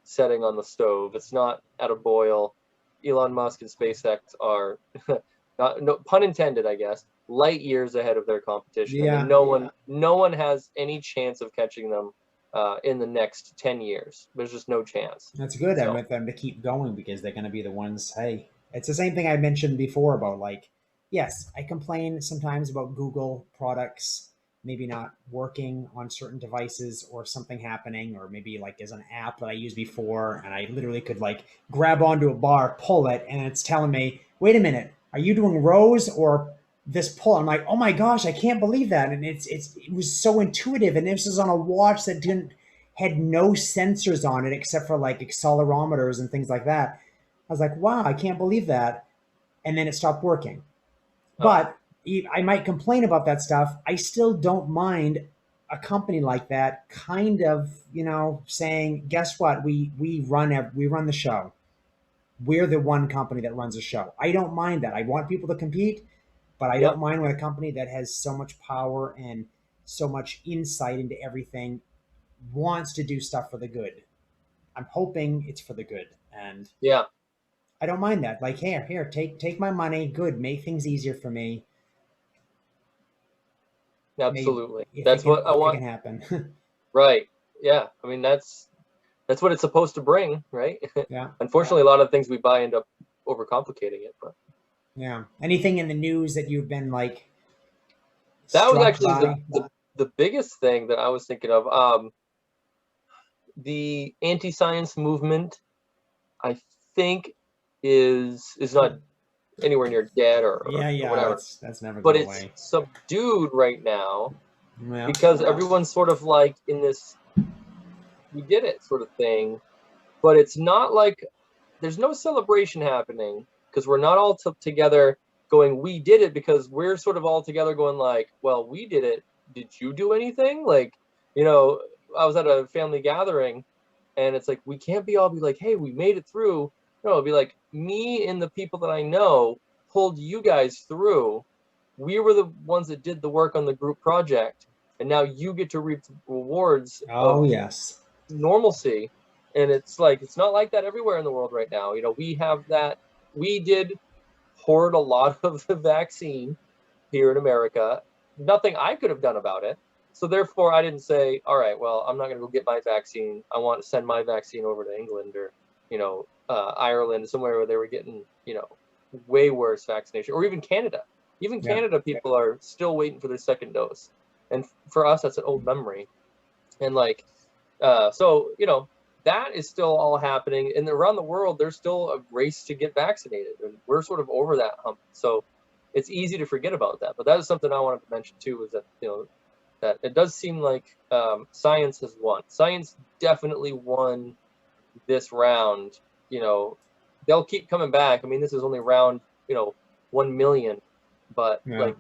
setting on the stove. It's not at a boil. Elon Musk and SpaceX are no pun intended, I guess, light years ahead of their competition. And no one has any chance of catching them in the next 10 years. There's just no chance. That's good. I want them to keep going, because they're going to be the ones. Hey, it's the same thing I mentioned before about, like, yes, I complain sometimes about Google products maybe not working on certain devices, or something happening, or maybe like there's an app that I used before and I literally could like grab onto a bar, pull it, and it's telling me, wait a minute, are you doing rows or this pull? I'm like, oh my gosh, I can't believe that. And it was so intuitive. And this is on a watch that had no sensors on it except for like accelerometers and things like that. I was like, wow, I can't believe that. And then it stopped working. But I might complain about that stuff. I still don't mind a company like that kind of, saying, guess what? We run the show. We're the one company that runs a show. I don't mind that. I want people to compete, but I don't mind when a company that has so much power and so much insight into everything wants to do stuff for the good. I'm hoping it's for the good. And I don't mind that. Like, here, take my money. Good. Make things easier for me. Absolutely. That's what I want. Can happen. Right. Yeah. I mean, that's what it's supposed to bring, right? Yeah. Unfortunately, a lot of things we buy end up overcomplicating it. But yeah. Anything in the news that you've been like? That was actually the biggest thing that I was thinking of. The anti-science movement, I think, is not anywhere near dead or whatever. That's never but going it's away. Subdued right now because everyone's sort of like in this we did it sort of thing, but it's not like there's no celebration happening because we're not all together going we did it, because we're sort of all together going like, well, we did it, did you do anything? Like, I was at a family gathering and it's like we can't all be like, hey, we made it through. No, it'll be like me and the people that I know pulled you guys through. We were the ones that did the work on the group project, and now you get to reap the rewards of normalcy. And it's like, it's not like that everywhere in the world right now. We have that. We did hoard a lot of the vaccine here in America. Nothing I could have done about it. So therefore, I didn't say, all right, well, I'm not going to go get my vaccine. I want to send my vaccine over to England or, Ireland, somewhere where they were getting, way worse vaccination, or even Canada. Even Canada people are still waiting for their second dose. And for us, that's an old memory. And like, So, that is still all happening. And around the world, there's still a race to get vaccinated. And we're sort of over that hump. So it's easy to forget about that. But that is something I wanted to mention too, is that, that it does seem like science has won. Science definitely won this round. They'll keep coming back. I mean, this is only round, 1 million, but like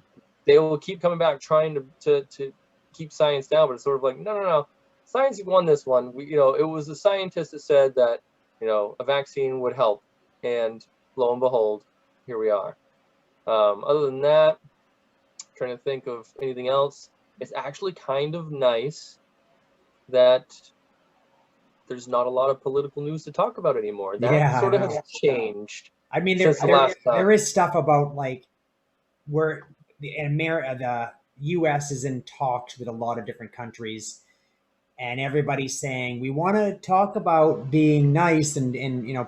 they will keep coming back trying to keep science down. But it's sort of like, no. Science won this one. It was the scientist that said that, a vaccine would help, and lo and behold, here we are. Other than that, I'm trying to think of anything else. It's actually kind of nice that there's not a lot of political news to talk about anymore. That sort of has changed. I mean, there is stuff about like where the U.S. is in talks with a lot of different countries. And everybody's saying, we want to talk about being nice and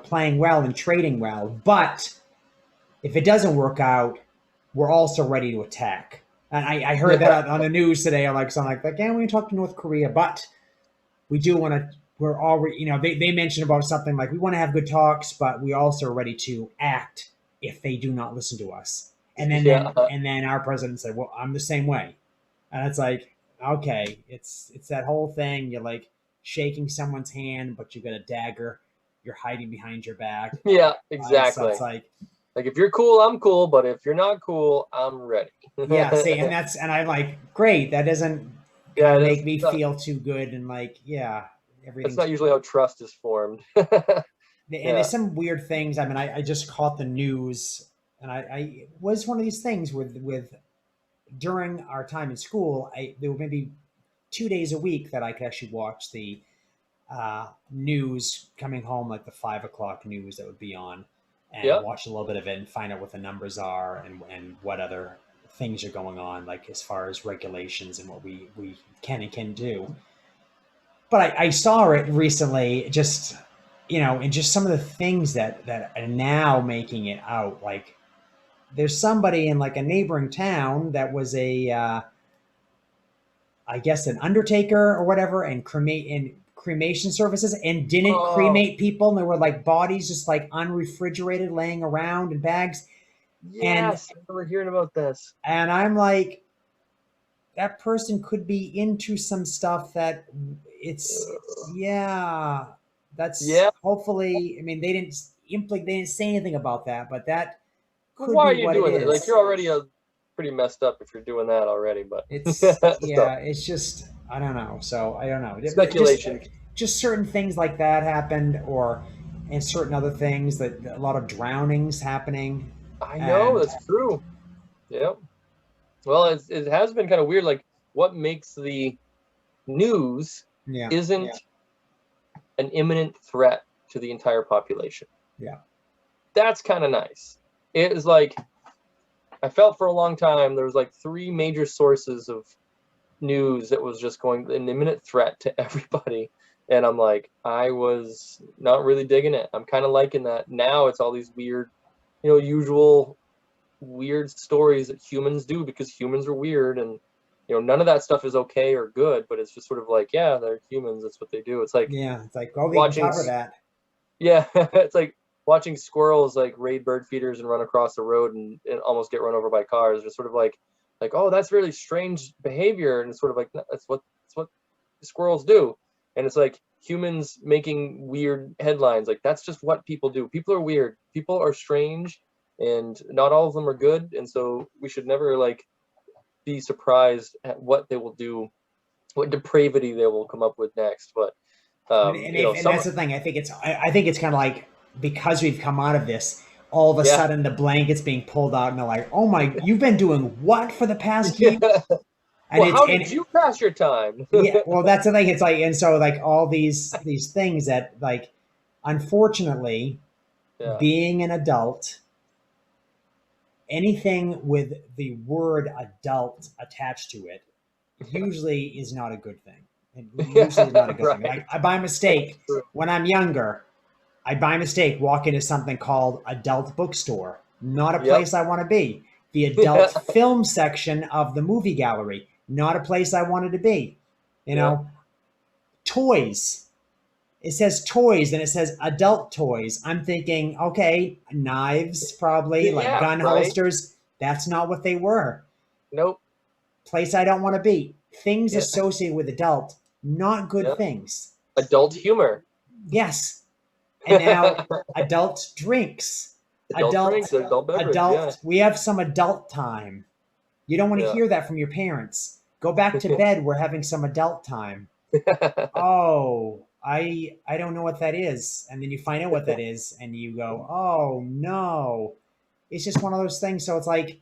playing well and trading well. But if it doesn't work out, we're also ready to attack. And I heard that on the news today. I'm like, yeah, we can talk to North Korea, but we do want to, we're already, they mentioned about something like, we want to have good talks, but we also are ready to act if they do not listen to us. And then our president said, well, I'm the same way. And it's like, okay, it's that whole thing. You're like shaking someone's hand, but you got a dagger. You're hiding behind your back. Yeah, exactly. So it's like if you're cool, I'm cool. But if you're not cool, I'm ready. Yeah, see, and I'm like, great. That doesn't make me feel too good. And like, everything's. That's not usually how trust is formed. And there's some weird things. I mean, I just caught the news, and I was one of these things with. During our time in school, there were maybe 2 days a week that I could actually watch the news coming home, like the 5 o'clock news that would be on, and watch a little bit of it and find out what the numbers are and what other things are going on, like as far as regulations and what we can and can do. But I saw it recently, just and just some of the things that are now making it out, like. There's somebody in like a neighboring town that was I guess an undertaker or whatever, and cremation services, and didn't cremate people. And there were like bodies just like unrefrigerated laying around in bags. Yes, I remember hearing about this. And I'm like, that person could be into some stuff that hopefully, I mean, they didn't say anything about that, but that. Why are you doing it? Like, you're already pretty messed up if you're doing that already. But it's it's just, I don't know. So I don't know. Speculation. Just certain things like that happened, and certain other things, that a lot of drownings happening. I know, that's true. Yep. Well, it has been kind of weird. Like, what makes the news isn't an imminent threat to the entire population. Yeah. That's kind of nice. It is like, I felt for a long time there was like 3 major sources of news that was just going an imminent threat to everybody. And I'm like, I was not really digging it. I'm kind of liking that. Now it's all these weird, usual weird stories that humans do because humans are weird. And, none of that stuff is okay or good, but it's just sort of like, yeah, they're humans. That's what they do. It's like, watching, cover that. Yeah. It's like, watching squirrels like raid bird feeders and run across the road and almost get run over by cars, just sort of like, oh, that's really strange behavior. And it's sort of like, that's what squirrels do. And it's like humans making weird headlines. Like, that's just what people do. People are weird. People are strange, and not all of them are good. And so we should never like be surprised at what they will do, what depravity they will come up with next. But that's the thing. I think it's kind of like, because we've come out of this, all of a sudden the blanket's being pulled out, and they're like, "Oh my, you've been doing what for the past year?" And how did you pass your time? Well, that's the thing. It's like, and so like all these things that, like, unfortunately, being an adult, anything with the word adult attached to it usually is not a good thing. It usually is not a good thing. Like, by mistake, when I'm younger, I by mistake walk into something called adult bookstore. Not a place I want to be. The adult film section of the movie gallery. Not a place I wanted to be. toys. It says toys and it says adult toys. I'm thinking, okay, knives, probably, like gun holsters. That's not what they were. Nope. Place I don't want to be. Things associated with adult, not good things. Adult humor. Yes. And now adult drinks. Adult drinks, adult beverage. We have some adult time. You don't want to hear that from your parents. Go back to bed. We're having some adult time. Oh, I don't know what that is. And then you find out what that is and you go, oh no. It's just one of those things. So it's like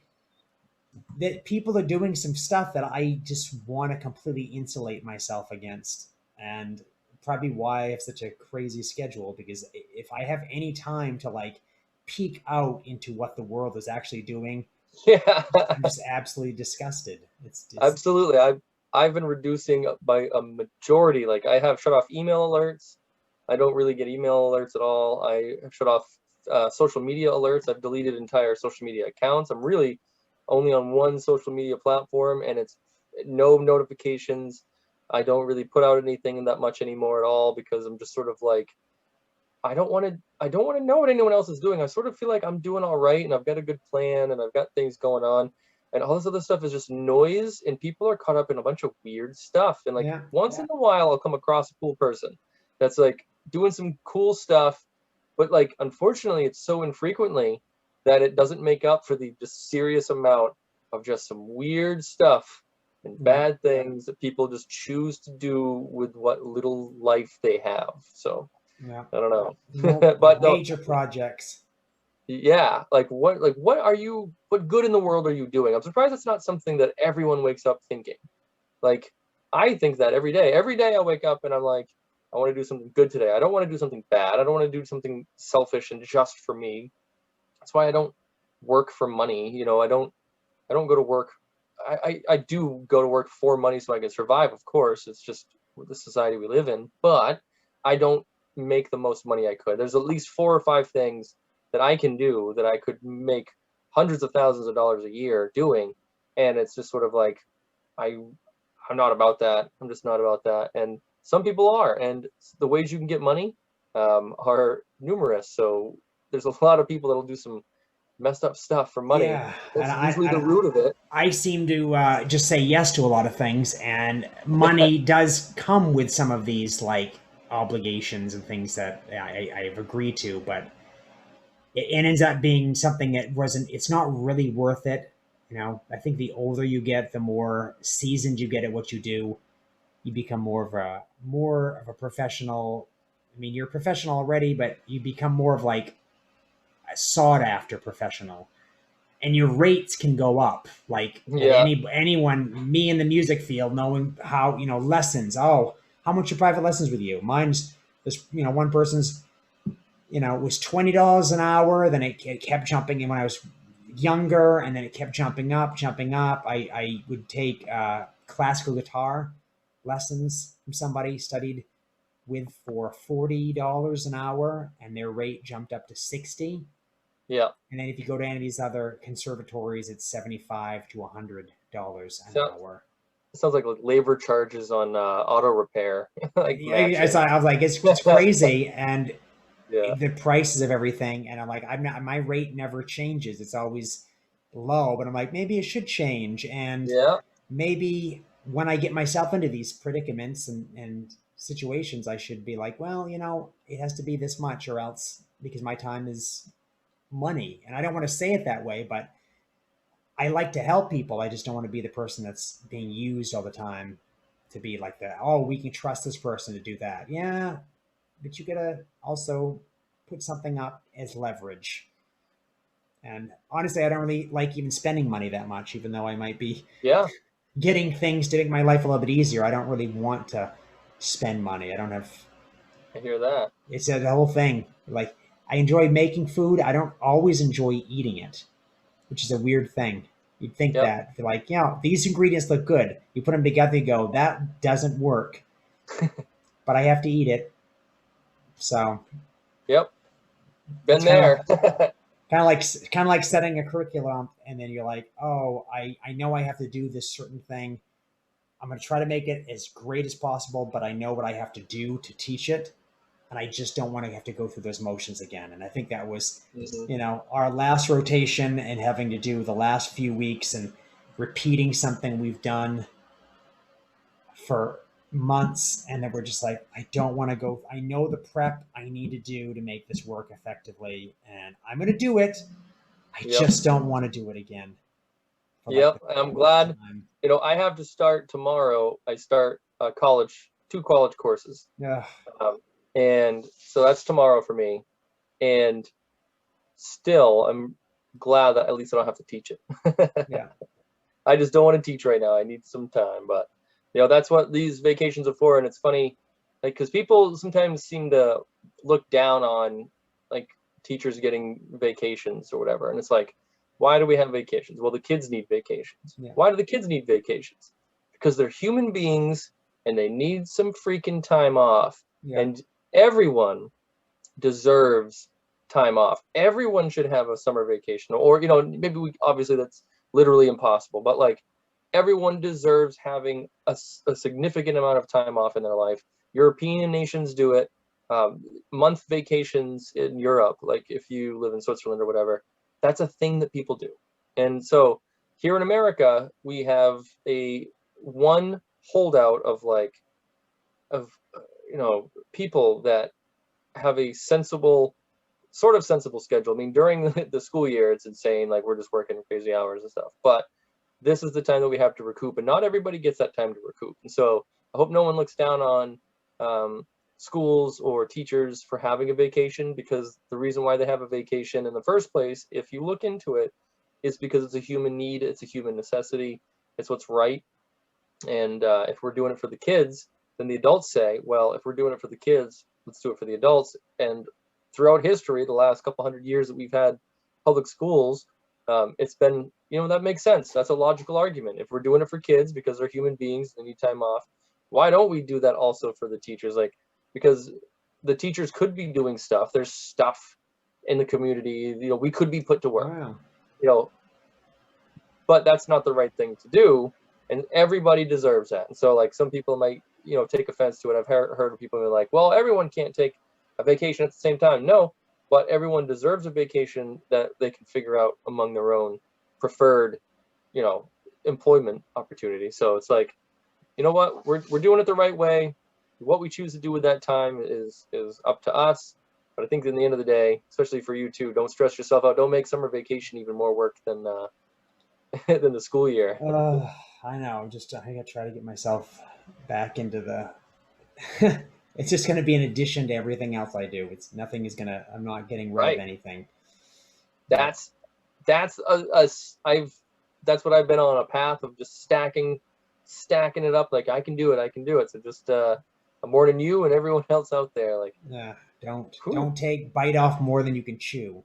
that people are doing some stuff that I just want to completely insulate myself against. And probably why I have such a crazy schedule, because if I have any time to like peek out into what the world is actually doing, I'm just absolutely disgusted. It's absolutely. I've been reducing by a majority. Like I have shut off email alerts. I don't really get email alerts at all. I have shut off social media alerts. I've deleted entire social media accounts. I'm really only on one social media platform, and it's no notifications. I don't really put out anything that much anymore at all, because I'm just sort of like, I don't want to know what anyone else is doing. I sort of feel like I'm doing all right and I've got a good plan and I've got things going on, and all this other stuff is just noise, and people are caught up in a bunch of weird stuff. And like once in a while I'll come across a cool person that's like doing some cool stuff, but like unfortunately it's so infrequently that it doesn't make up for the just serious amount of just some weird stuff and bad things that people just choose to do with what little life they have. So I don't know. But major projects. Yeah, like what good in the world are you doing? I'm surprised it's not something that everyone wakes up thinking. Like I think that every day. Every day I wake up and I'm like, I want to do something good today. I don't want to do something bad. I don't want to do something selfish and just for me. That's why I don't work for money. You know, I don't go to work. I do go to work for money so I can survive, of course. It's just the society we live in. But I don't make the most money I could. There's at least 4 or 5 things that I can do that I could make hundreds of thousands of dollars a year doing. And it's just sort of like, I'm not about that. I'm just not about that. And some people are. And the ways you can get money are numerous. So there's a lot of people that'll do some messed up stuff for money. Yeah, that's usually the root of it. I seem to just say yes to a lot of things, and money does come with some of these like obligations and things that I've agreed to, but it ends up being something that it's not really worth it. You know, I think the older you get, the more seasoned you get at what you do. You become more of a professional. I mean, you're a professional already, but you become more of like a sought after professional, and your rates can go up. Like anyone, me in the music field, knowing how, lessons. Oh, how much are private lessons with you? Mine's this, one person's, it was $20 an hour. Then it kept jumping in when I was younger, and then it kept jumping up. I would take classical guitar lessons from somebody studied with for $40 an hour, and their rate jumped up to $60. Yeah. And then if you go to any of these other conservatories, it's $75 to $100 an hour. It sounds like labor charges on auto repair. I was like, it's crazy. And the prices of everything. And I'm like, my rate never changes. It's always low, but I'm like, maybe it should change. And maybe when I get myself into these predicaments and situations, I should be like, well, it has to be this much or else, because my time is money. And I don't want to say it that way, but I like to help people. I just don't want to be the person that's being used all the time to be like that. Oh, we can trust this person to do that. Yeah, but you gotta also put something up as leverage. And honestly, I don't really like even spending money that much, even though I might be getting things to make my life a little bit easier. I don't really want to spend money. I hear that. It's the whole thing. Like, I enjoy making food. I don't always enjoy eating it, which is a weird thing. You'd think that, like, these ingredients look good. You put them together, you go, that doesn't work. But I have to eat it. So. Yep. Been there. Kind of like setting a curriculum, and then you're like, oh, I know I have to do this certain thing. I'm going to try to make it as great as possible, but I know what I have to do to teach it. And I just don't want to have to go through those motions again. And I think that was, our last rotation and having to do the last few weeks and repeating something we've done for months. And then we're just like, I don't want to go. I know the prep I need to do to make this work effectively, and I'm going to do it. I just don't want to do it again. I'm glad. I have to start tomorrow. I start two college courses. Yeah. And so that's tomorrow for me. And still, I'm glad that at least I don't have to teach it. Yeah. I just don't want to teach right now. I need some time. But, that's what these vacations are for. And it's funny, like, because people sometimes seem to look down on, like, teachers getting vacations or whatever. And it's like, why do we have vacations? Well, the kids need vacations. Yeah. Why do the kids need vacations? Because they're human beings and they need some freaking time off. Yeah. And everyone deserves time off. Everyone should have a summer vacation, or maybe obviously that's literally impossible, but like everyone deserves having a significant amount of time off in their life. European nations do it. Month vacations in Europe, like if you live in Switzerland or whatever, that's a thing that people do. And so here in America, we have one holdout of people that have a sensible schedule. I mean, during the school year, it's insane. Like, we're just working crazy hours and stuff. But this is the time that we have to recoup, and not everybody gets that time to recoup. And so I hope no one looks down on schools or teachers for having a vacation, because the reason why they have a vacation in the first place, if you look into it, is because it's a human need. It's a human necessity. It's what's right. And if we're doing it for the kids, then the adults say, well, if we're doing it for the kids, let's do it for the adults. And throughout history, the last couple hundred years that we've had public schools, it's been, that makes sense. That's a logical argument. If we're doing it for kids because they're human beings, they need time off, why don't we do that also for the teachers? Like, because the teachers could be doing stuff. There's stuff in the community, we could be put to work, but that's not the right thing to do. And everybody deserves that. And so, like, some people might, take offense to it. I've heard of people who are like, well, everyone can't take a vacation at the same time. No, but everyone deserves a vacation that they can figure out among their own preferred, employment opportunity. So it's like, you know what, we're doing it the right way. What we choose to do with that time is up to us. But I think in the end of the day, especially for you too, don't stress yourself out. Don't make summer vacation even more work than than the school year. I know. I gotta try to get myself back into the. It's just going to be an addition to everything else I do. I'm not getting rid of anything. That's what I've been on a path of, just stacking it up. Like, I can do it. So just I'm more than you and everyone else out there. Like, don't bite off more than you can chew.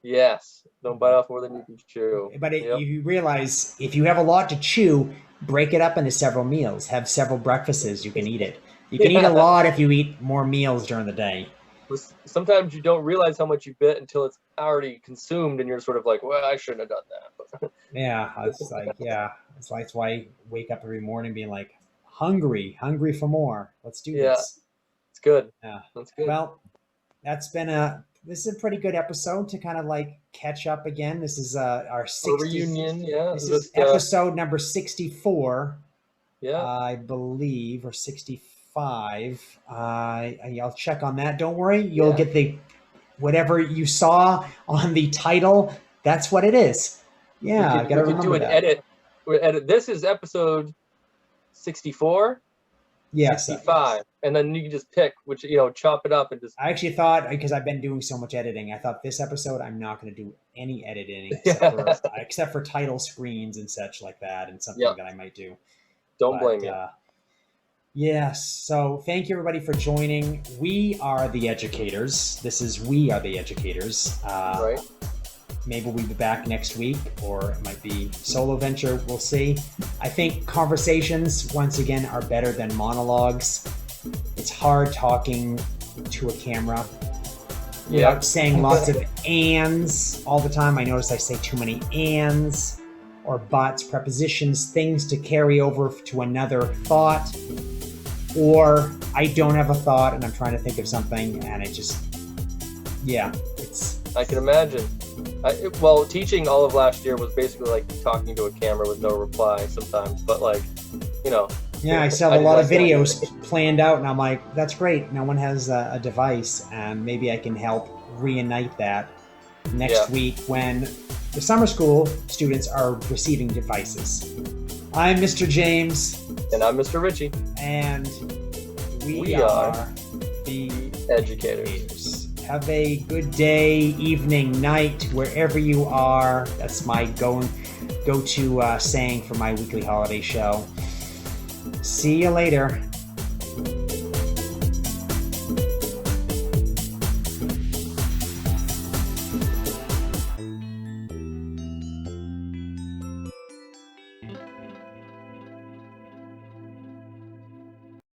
Yes, don't bite off more than you can chew. But you realize, if you have a lot to chew, break it up into several meals. Have several breakfasts. You can eat it. You can eat a lot if you eat more meals during the day. Sometimes you don't realize how much you bit until it's already consumed, and you're sort of like, well, I shouldn't have done that. It's that's why I wake up every morning being like, hungry for more. Let's do this. It's good. Yeah, that's good. Well, this is a pretty good episode to kind of like catch up again. This is our 60th reunion. Yeah, this is episode number 64. Yeah, I believe, or 65. I'll check on that. Don't worry. You'll get whatever you saw on the title. That's what it is. Yeah, I gotta remember that. Edit. This is episode 64. Yeah, 65, and then you can just pick which, chop it up and just. I actually thought, because I've been doing so much editing, I thought this episode I'm not going to do any editing except for title screens and such like that, and something that I might do. Don't blame you. Yes. So thank you everybody for joining. We are the educators. We are the educators. Right. Maybe we'll be back next week, or it might be solo venture. We'll see. I think conversations, once again, are better than monologues. It's hard talking to a camera without saying lots of ands all the time. I notice I say too many ands. or buts, prepositions, things to carry over to another thought, or I don't have a thought and I'm trying to think of something and it just, it's... I can imagine. Teaching all of last year was basically like talking to a camera with no reply sometimes, but Yeah, I still have a lot of videos planned out, and I'm like, that's great. No one has a device, and maybe I can help reunite that next week when the summer school students are receiving devices. I'm Mr. James. And I'm Mr. Ritchie. And we are the educators. Have a good day, evening, night, wherever you are. That's my go-to saying for my weekly holiday show. See you later.